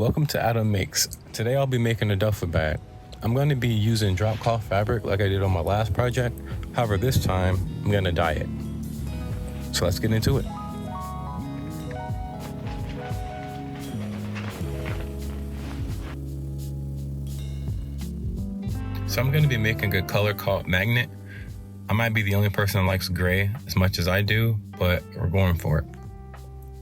Welcome to Adam Makes. Today I'll be making a duffel bag. I'm going to be using drop cloth fabric like I did on my last project. However, this time I'm going to dye it. So let's get into it. So I'm going to be making a color called Magnet. I might be the only person that likes gray as much as I do, but we're going for it.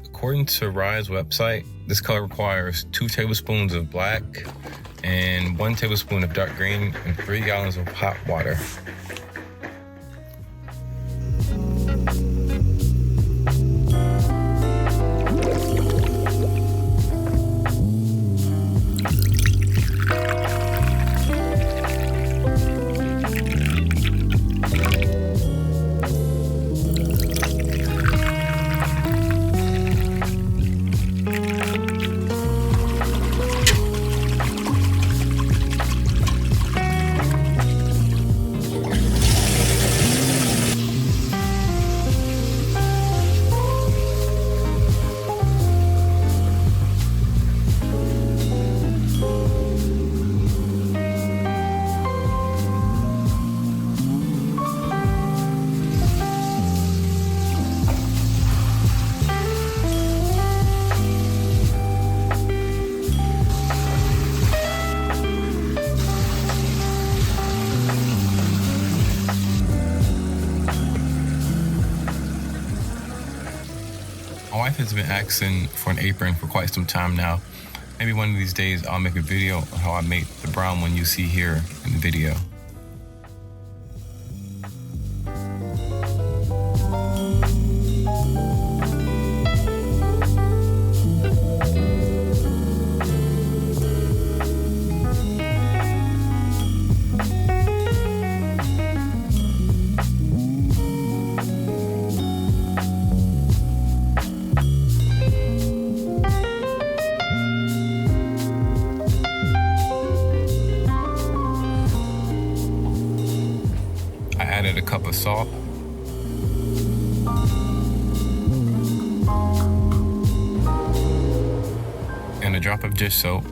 According to Rye's website, this color requires 2 tablespoons of black and 1 tablespoon of dark green and 3 gallons of hot water. My wife has been asking for an apron for quite some time now. Maybe one of these days I'll make a video on how I made the brown one you see here in the video. I added a cup of salt, and a drop of dish soap.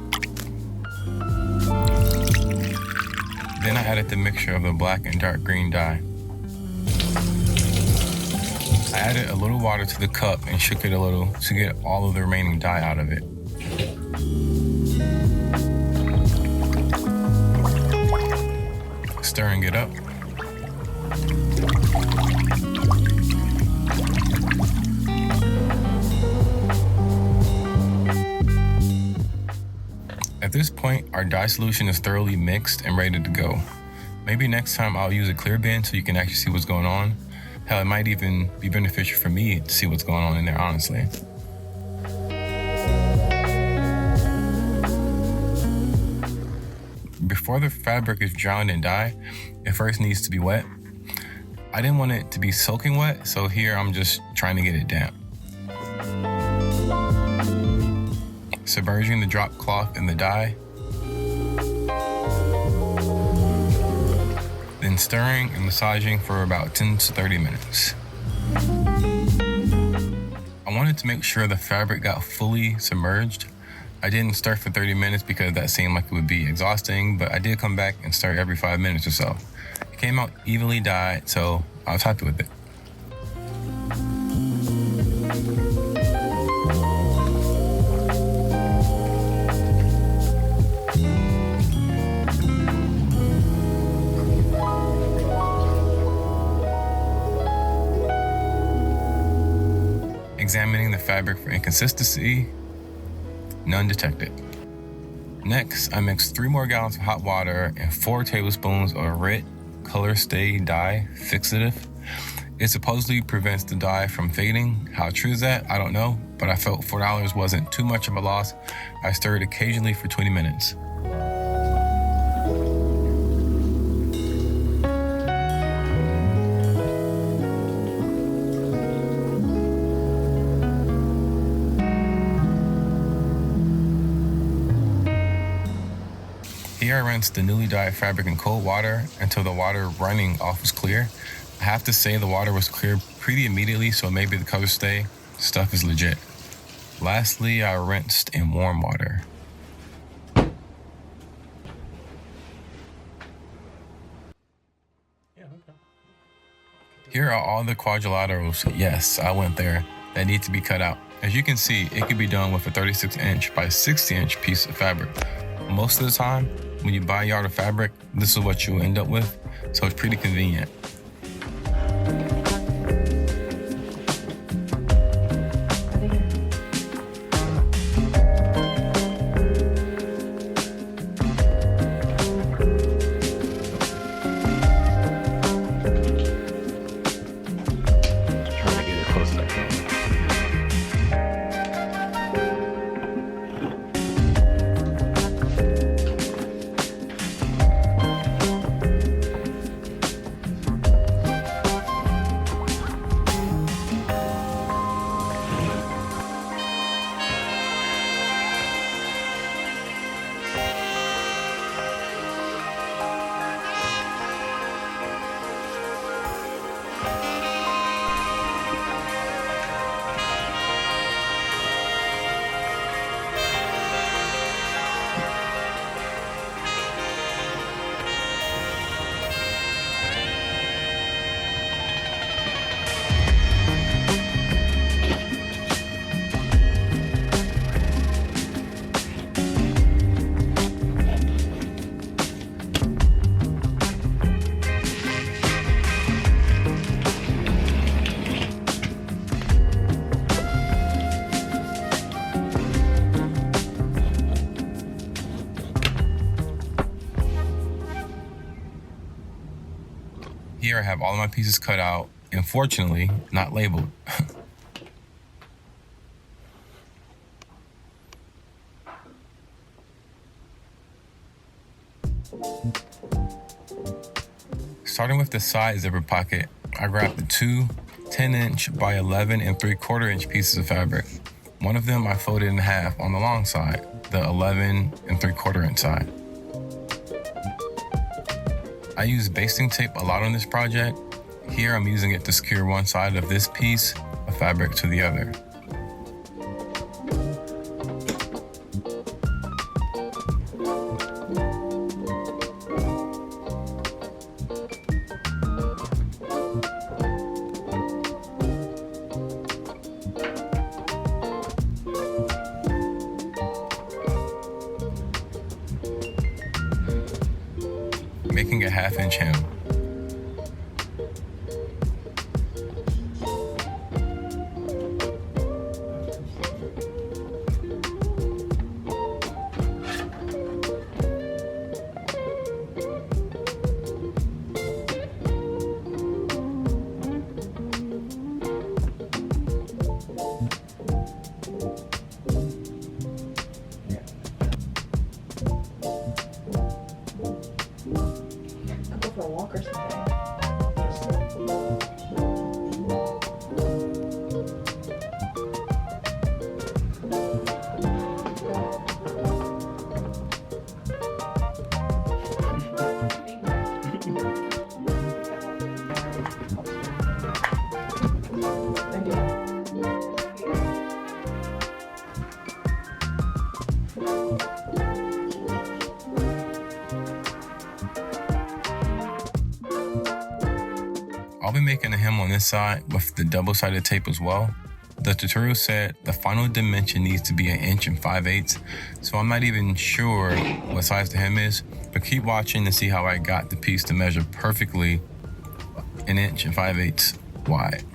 Then I added the mixture of the black and dark green dye. I added a little water to the cup and shook it a little to get all of the remaining dye out of it. Stirring it up. At this point, our dye solution is thoroughly mixed and ready to go. Maybe next time I'll use a clear bin so you can actually see what's going on. Hell, it might even be beneficial for me to see what's going on in there, honestly. Before the fabric is drowned in dye, it first needs to be wet. I didn't want it to be soaking wet, so here I'm just trying to get it damp. Submerging the drop cloth in the dye, then stirring and massaging for about 10 to 30 minutes. I wanted to make sure the fabric got fully submerged. I didn't stir for 30 minutes because that seemed like it would be exhausting, but I did come back and stir every 5 minutes or so. It came out evenly dyed, so I was happy with it. Examining the fabric for inconsistency, none detected. Next, I mixed 3 more gallons of hot water and 4 tablespoons of red color stay dye fixative. It supposedly prevents the dye from fading. How true is that? I don't know, but I felt $4 wasn't too much of a loss. I stirred occasionally for 20 minutes. Here I rinsed the newly dyed fabric in cold water until the water running off was clear. I have to say the water was clear pretty immediately, so maybe the color stay stuff is legit. Lastly, I rinsed in warm water. Here are all the quadrilaterals, yes, I went there, that need to be cut out. As you can see, it can be done with a 36-inch by 60-inch piece of fabric. Most of the time, when you buy a yard of fabric, this is what you'll end up with, so it's pretty convenient. Here I have all of my pieces cut out, and fortunately, not labeled. Starting with the side zipper pocket, I grabbed the two 10-inch by 11 and 3/4 inch pieces of fabric. One of them I folded in half on the long side, the 11 and 3/4 inch side. I use basting tape a lot on this project. Here I'm using it to secure one side of this piece of fabric to the other. Making a 1/2 inch hem. For a walk or something. I'll be making a hem on this side with the double-sided tape as well. The tutorial said the final dimension needs to be 1 inch and 5/8, so I'm not even sure what size the hem is, but keep watching to see how I got the piece to measure perfectly 1 inch and 5/8 wide.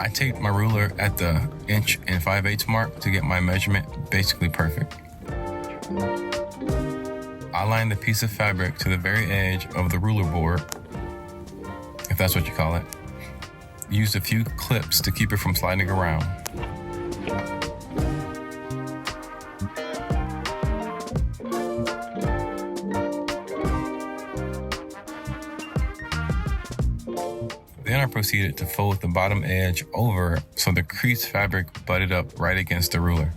I taped my ruler at the 1 inch and 5/8 mark to get my measurement basically perfect. I lined the piece of fabric to the very edge of the ruler board, if that's what you call it. Used a few clips to keep it from sliding around. Then I proceeded to fold the bottom edge over so the creased fabric butted up right against the ruler.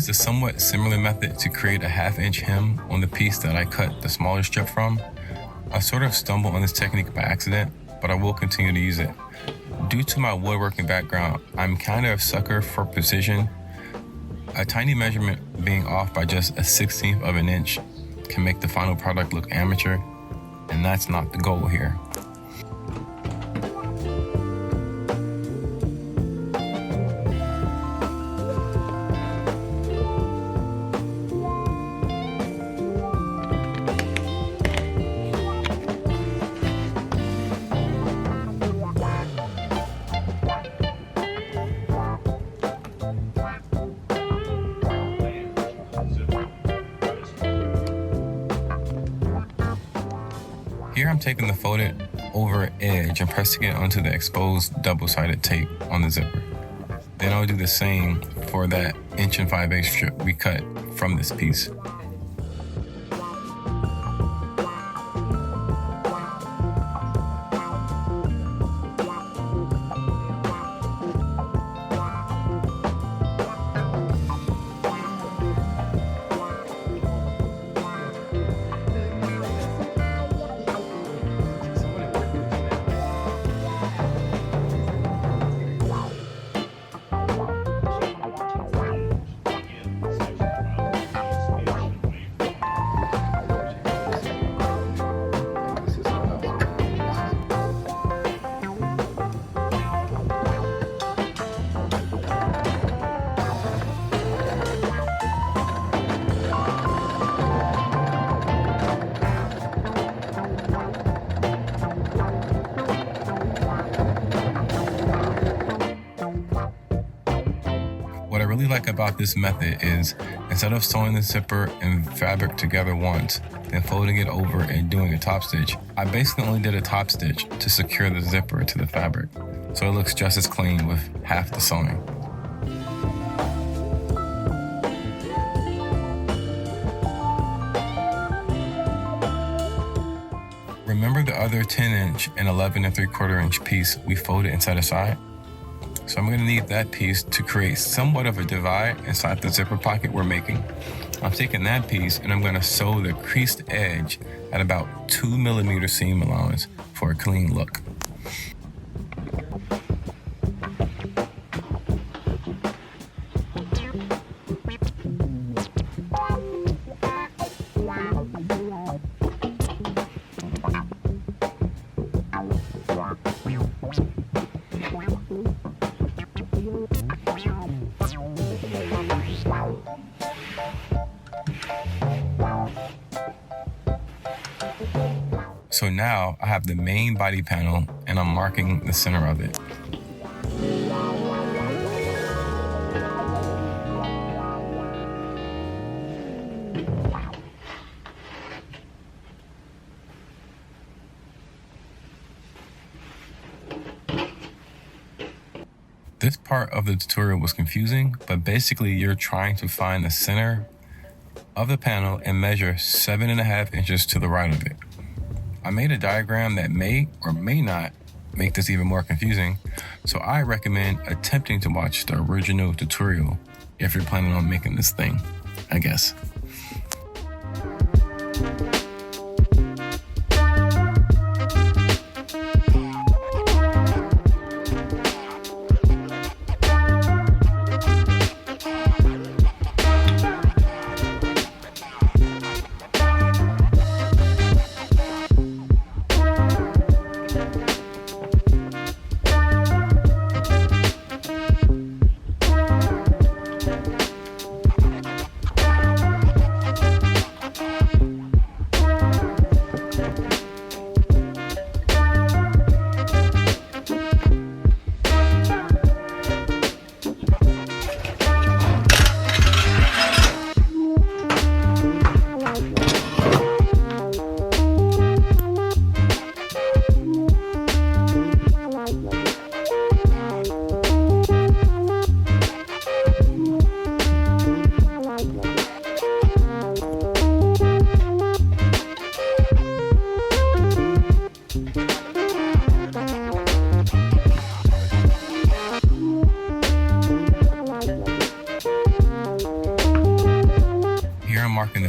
used a somewhat similar method to create a 1/2-inch hem on the piece that I cut the smaller strip from. I sort of stumbled on this technique by accident, but I will continue to use it. Due to my woodworking background, I'm kind of a sucker for precision. A tiny measurement being off by just a 1/16 of an inch can make the final product look amateur, and that's not the goal here. Here I'm taking the folded over edge and pressing it onto the exposed double-sided tape on the zipper. Then I'll do the same for that 1 5/8" strip we cut from this piece. What I really like about this method is, instead of sewing the zipper and fabric together once, then folding it over and doing a top stitch, I basically only did a top stitch to secure the zipper to the fabric, so it looks just as clean with half the sewing. Remember the other 10-inch and 11 3/4-inch piece we folded and set aside? So I'm going to need that piece to create somewhat of a divide inside the zipper pocket we're making. I'm taking that piece and I'm going to sew the creased edge at about 2 millimeter seam allowance for a clean look. So now I have the main body panel and I'm marking the center of it. This part of the tutorial was confusing, but basically you're trying to find the center of the panel and measure 7.5 inches to the right of it. I made a diagram that may or may not make this even more confusing, so I recommend attempting to watch the original tutorial if you're planning on making this thing, I guess.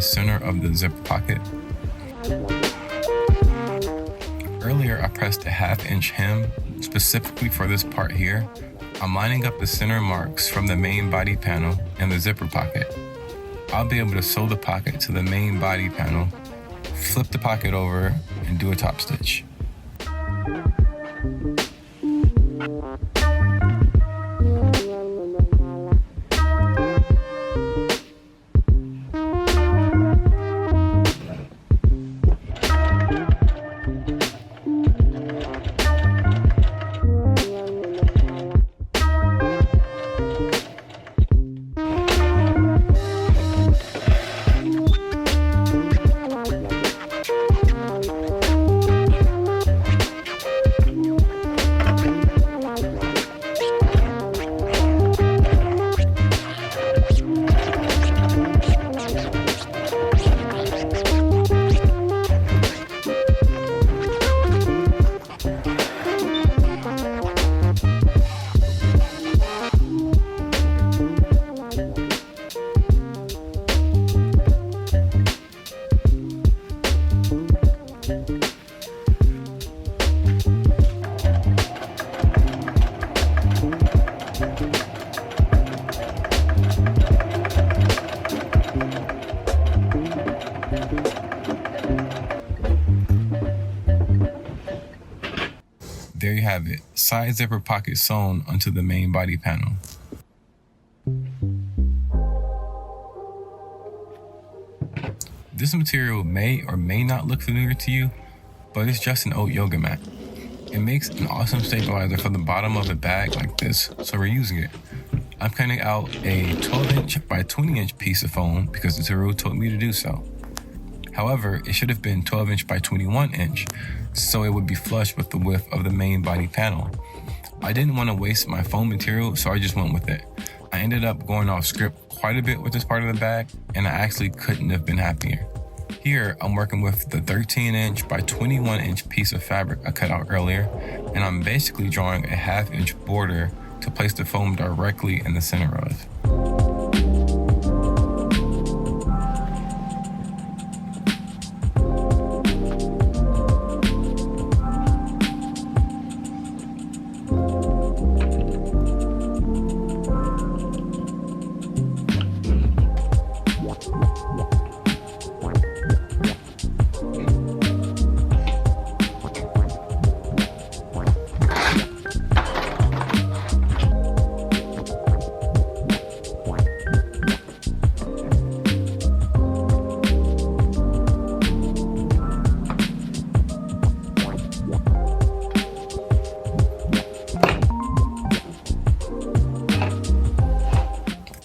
center of the zipper pocket. Earlier, I pressed a 1/2 inch hem specifically for this part here. I'm lining up the center marks from the main body panel and the zipper pocket. I'll be able to sew the pocket to the main body panel, flip the pocket over, and do a top stitch. There you have it, side zipper pocket sewn onto the main body panel. This material may or may not look familiar to you, but it's just an oat yoga mat. It makes an awesome stabilizer for the bottom of a bag like this, so we're using it. I'm cutting out a 12 inch by 20 inch piece of foam because the tutorial told me to do so. However, it should have been 12 inch by 21 inch, so it would be flush with the width of the main body panel. I didn't want to waste my foam material, so I just went with it. I ended up going off script quite a bit with this part of the bag, and I actually couldn't have been happier. Here, I'm working with the 13 inch by 21 inch piece of fabric I cut out earlier, and I'm basically drawing a 1/2 inch border to place the foam directly in the center of.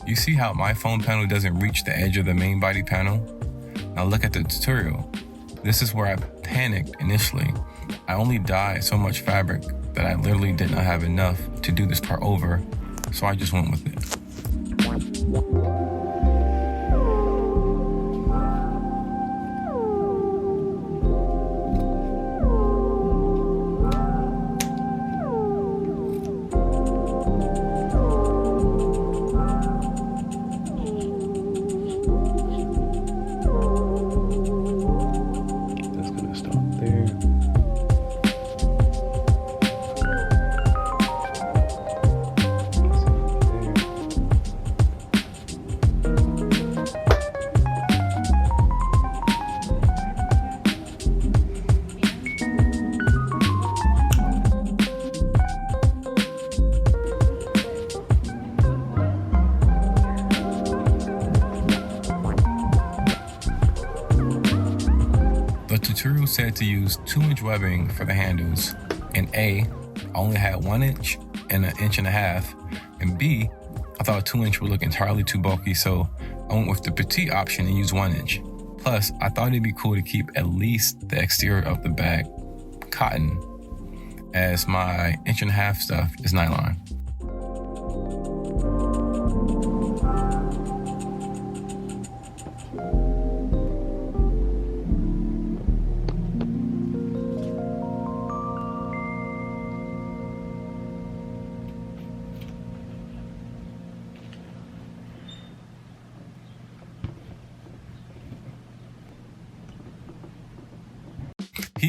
You see how my foam panel doesn't reach the edge of the main body panel? Now look at the tutorial. This is where I panicked initially. I only dyed so much fabric that I literally did not have enough to do this part over, so I just went with it. The tutorial said to use 2-inch webbing for the handles, and A, I only had 1 inch and 1.5 inches, and B, I thought 2 inch would look entirely too bulky, so I went with the petite option and used 1 inch. Plus, I thought it'd be cool to keep at least the exterior of the bag cotton, as my 1.5 inch stuff is nylon.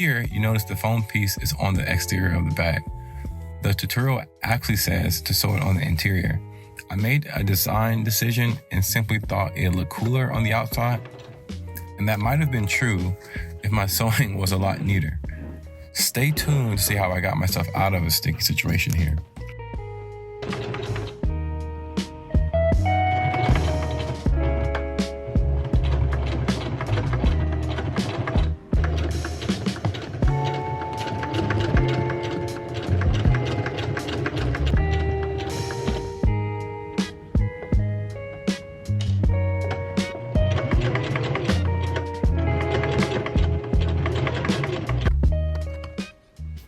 Here, you notice the foam piece is on the exterior of the bag. The tutorial actually says to sew it on the interior. I made a design decision and simply thought it looked cooler on the outside, and that might have been true if my sewing was a lot neater. Stay tuned to see how I got myself out of a sticky situation here.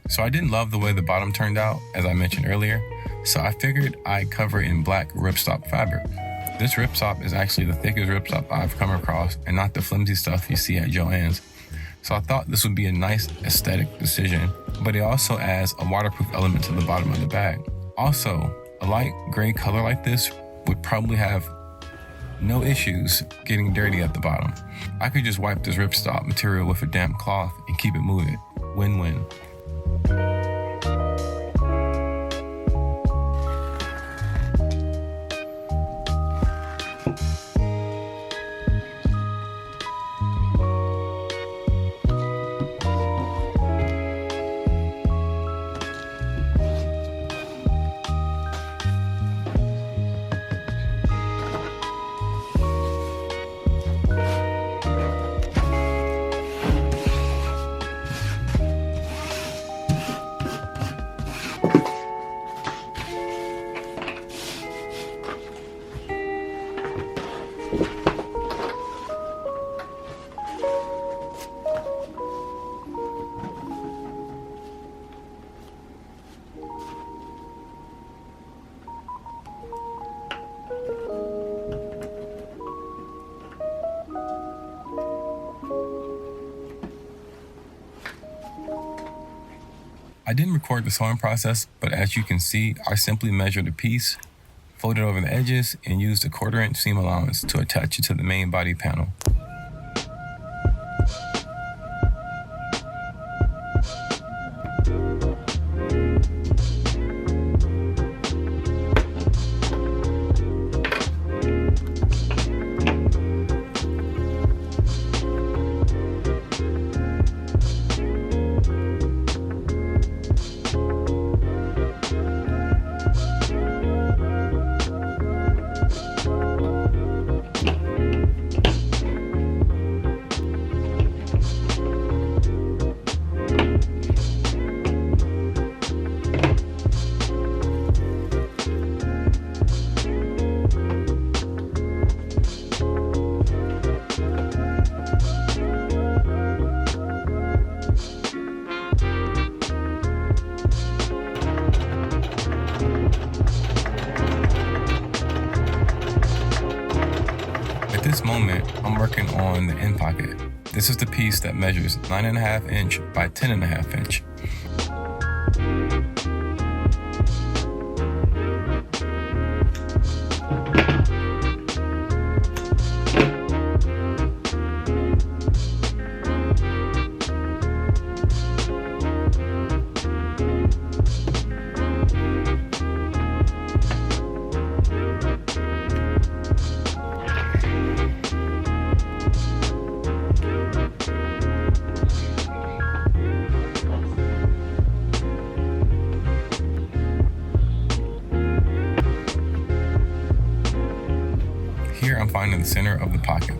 So I didn't love the way the bottom turned out, as I mentioned earlier, so I figured I'd cover it in black ripstop fabric. This ripstop is actually the thickest ripstop I've come across and not the flimsy stuff you see at Joann's. So I thought this would be a nice aesthetic decision, but it also adds a waterproof element to the bottom of the bag. Also, a light gray color like this would probably have no issues getting dirty at the bottom. I could just wipe this ripstop material with a damp cloth and keep it moving. Win-win. I didn't record the sewing process, but as you can see, I simply measured a piece, folded over the edges, and used a 1/4-inch seam allowance to attach it to the main body panel. At this moment, I'm working on the end pocket. This is the piece that measures 9.5 inch by 10.5 inch. Here I'm finding the center of the pocket.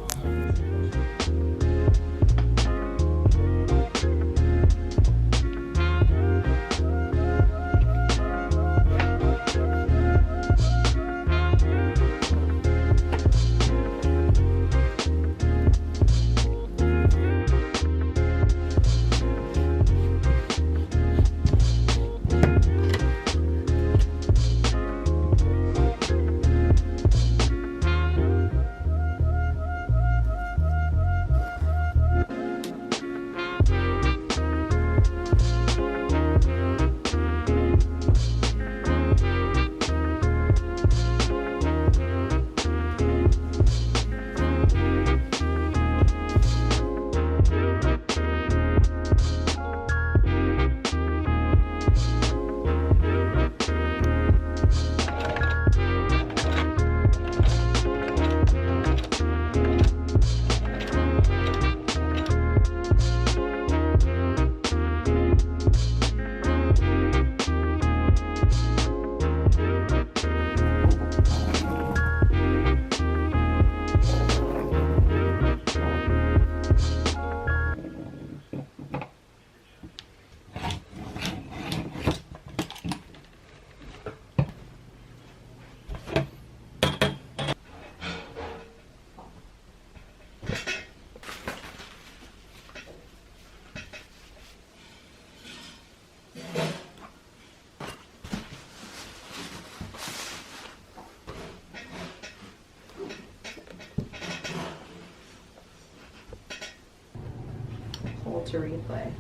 to replay.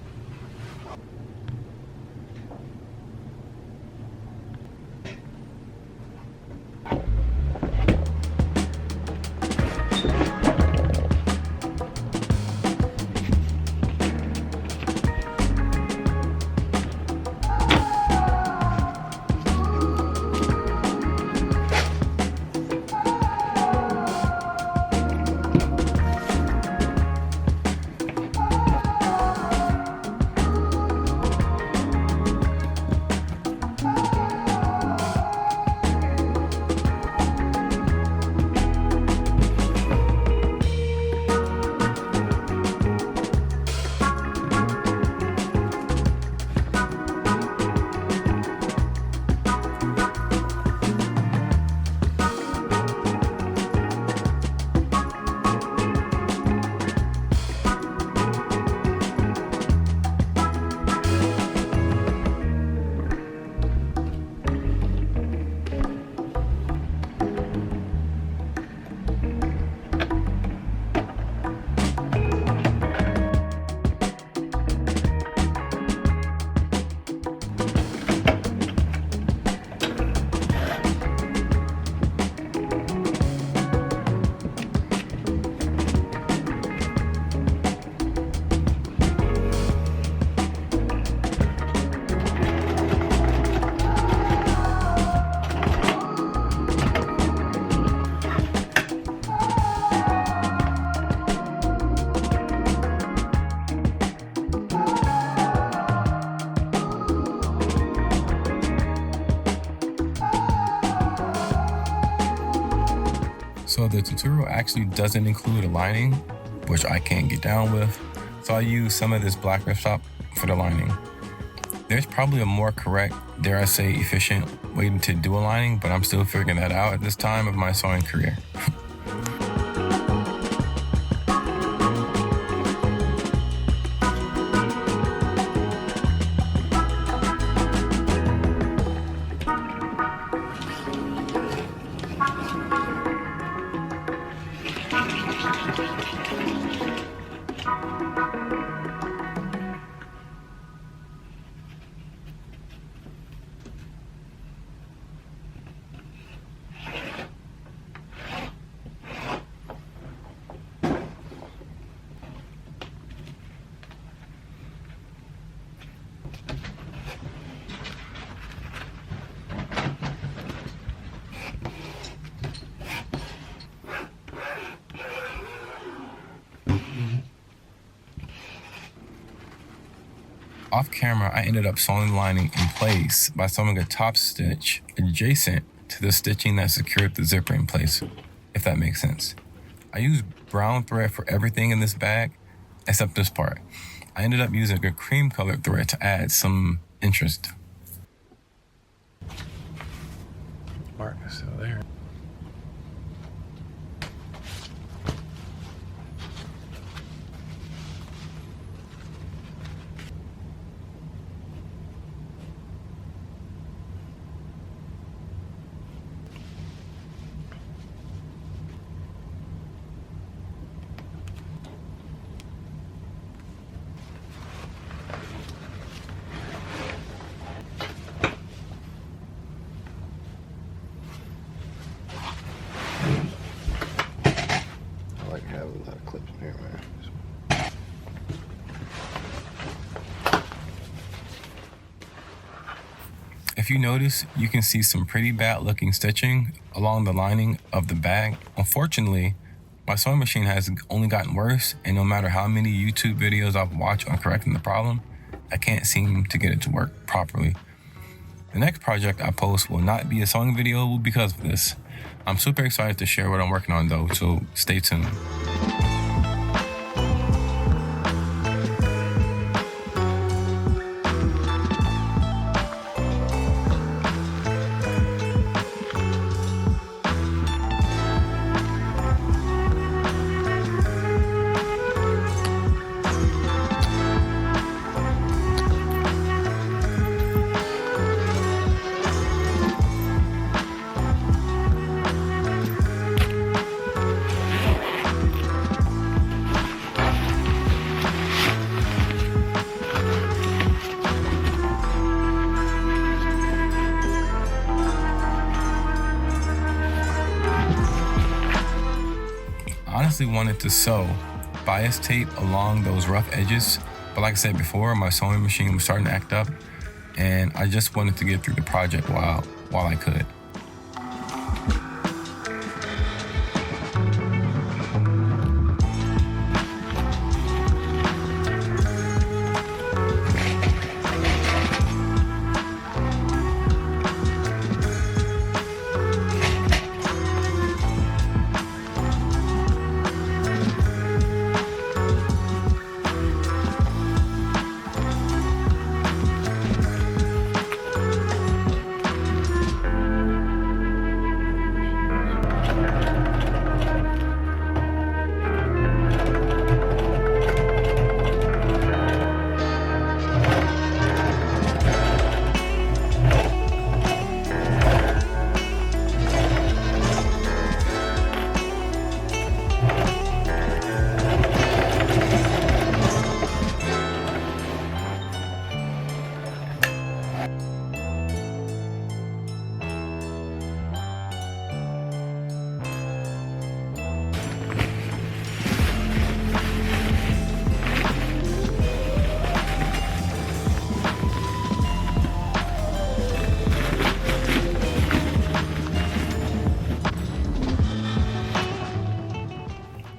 So the tutorial actually doesn't include a lining, which I can't get down with, so I use some of this black ripstop for the lining. There's probably a more correct, dare I say efficient, way to do a lining, but I'm still figuring that out at this time of my sewing career. Off camera, I ended up sewing the lining in place by sewing a top stitch adjacent to the stitching that secured the zipper in place, if that makes sense. I used brown thread for everything in this bag, except this part. I ended up using a cream colored thread to add some interest. Mark is still there. If you notice, you can see some pretty bad looking stitching along the lining of the bag. Unfortunately, my sewing machine has only gotten worse, and no matter how many YouTube videos I've watched on correcting the problem, I can't seem to get it to work properly. The next project I post will not be a sewing video because of this. I'm super excited to share what I'm working on though, so stay tuned. honestly wanted to sew bias tape along those rough edges, but like I said before, my sewing machine was starting to act up, and I just wanted to get through the project while I could.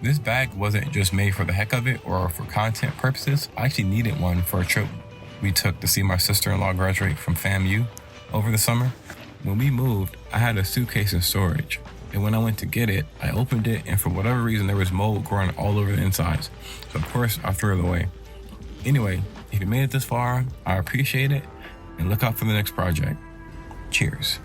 This bag wasn't just made for the heck of it or for content purposes. I actually needed one for a trip we took to see my sister-in-law graduate from FAMU over the summer. When we moved, I had a suitcase in storage, and when I went to get it, I opened it, and for whatever reason, there was mold growing all over the insides. So of course, I threw it away. Anyway, if you made it this far, I appreciate it, and look out for the next project. Cheers.